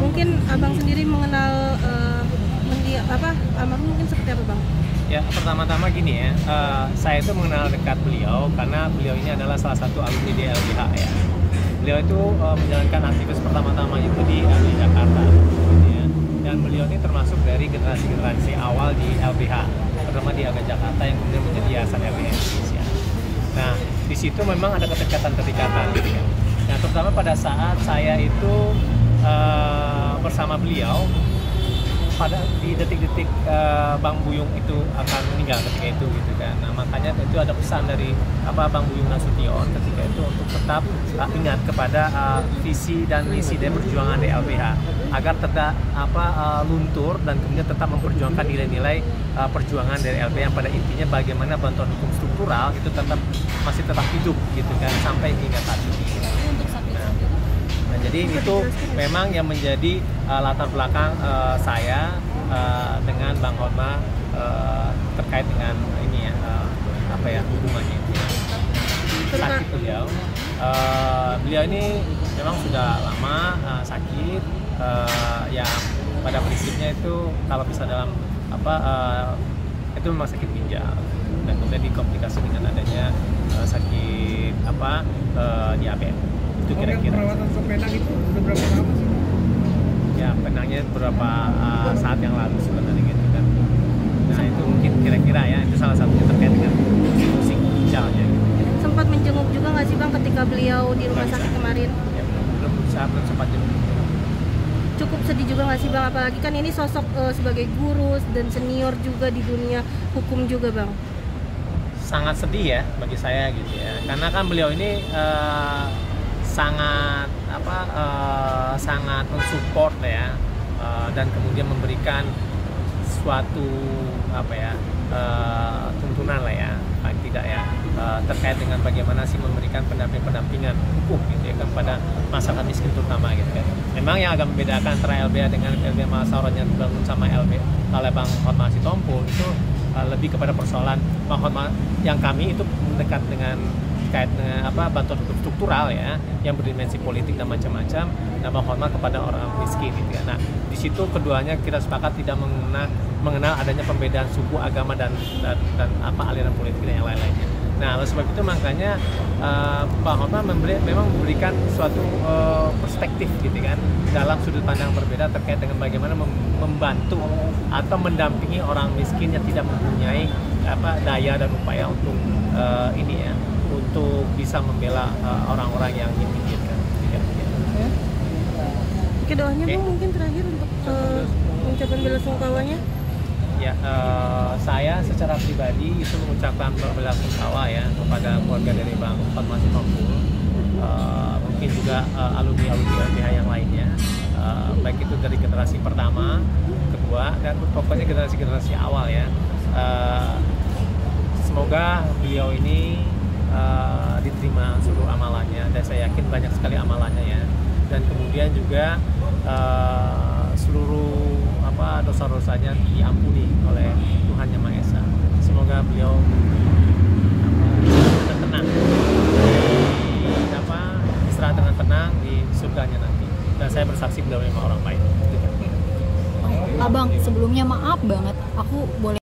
Mungkin abang sendiri mengenal almarhum mungkin seperti apa bang? Ya, pertama-tama gini ya, saya itu mengenal dekat beliau karena beliau ini adalah salah satu alumni di LBH ya. Beliau itu menjalankan aktivitas pertama-tama itu di LBH Jakarta, gitu ya. Dan beliau ini termasuk dari generasi-generasi awal di LBH, terutama di LBH Jakarta yang kemudian menjadi yayasan LBH Indonesia. Nah, di situ memang ada keterikatan-keterikatan, gitu kan. Nah, terutama pada saat saya itu bersama beliau di detik-detik Bang Buyung itu akan meninggal ketika itu gitu kan. Nah, makanya itu ada pesan dari Bang Buyung Nasution ketika itu untuk tetap ingat kepada visi dan misi dari perjuangan di LBH agar tetap luntur dan kemudian tetap memperjuangkan nilai-nilai perjuangan dari LBH yang pada intinya bagaimana bantuan hukum struktural itu masih tetap hidup gitu kan sampai hingga saat ini. Nah, jadi itu memang yang menjadi latar belakang saya dengan Bang Hotma terkait dengan ini ya, hubungannya. Sakit beliau. Beliau ini memang sudah lama sakit, yang pada prinsipnya itu kalau bisa dalam itu memang sakit ginjal dan kemudian dikomplikasi dengan adanya sakit diabetes. Itu kira-kira perawatan ke Penang itu udah berapa lama sih? Ya, Penangnya beberapa saat yang lalu sebenarnya gitu kan. Nah, itu mungkin kira-kira ya, itu salah satunya terkait dengan fungsi ginjalnya gitu. Sempat menjenguk juga nggak sih bang ketika beliau di rumah sakit kemarin? Ya, belum sempat jenguk. Cukup sedih juga nggak sih bang, apalagi kan ini sosok sebagai guru dan senior juga di dunia hukum juga bang. Sangat sedih ya bagi saya gitu ya, karena kan beliau ini sangat mensupport ya, dan kemudian memberikan suatu tuntunan lah ya, tidak ya, terkait dengan bagaimana sih memberikan pendampingan hukum gitu ya kepada masyarakat miskin terutama gitu kan. Memang yang agak membedakan antara LBH dengan LBH Masalah yang dibangun sama LBH oleh Bang Hotma Sitompul itu lebih kepada persoalan Bang Hotma yang kami itu mendekat dengan terkait dengan bantuan hukum struktural ya yang berdimensi politik dan macam-macam, dan Bang Hotma kepada orang miskin gitu ya. Nah, di situ keduanya kita sepakat tidak mengenal adanya pembedaan suku, agama dan aliran politik dan yang lain-lainnya. Nah, oleh sebab itu makanya Bang Hotma memang memberikan suatu perspektif gitu kan dalam sudut pandang berbeda terkait dengan bagaimana membantu atau mendampingi orang miskin yang tidak mempunyai daya dan upaya untuk untuk bisa membela orang-orang yang diminggirkan. Oke, doanya bang mungkin terakhir untuk mengucapkan bela sungkawanya. Ya, saya secara pribadi itu mengucapkan bela sungkawa ya kepada keluarga dari Bang Hotma Sitompul, mungkin juga alumni LBH yang lainnya, baik itu dari generasi pertama, kedua, dan pokoknya generasi awal ya. Semoga beliau ini diterima seluruh amalannya, dan saya yakin banyak sekali amalannya ya, dan kemudian juga seluruh dosa-dosanya diampuni oleh Tuhan Yang Maha Esa. Semoga beliau tenang, istirahat dengan tenang di surganya nanti, dan saya bersaksi beliau memang orang baik. Abang, sebelumnya maaf banget, aku boleh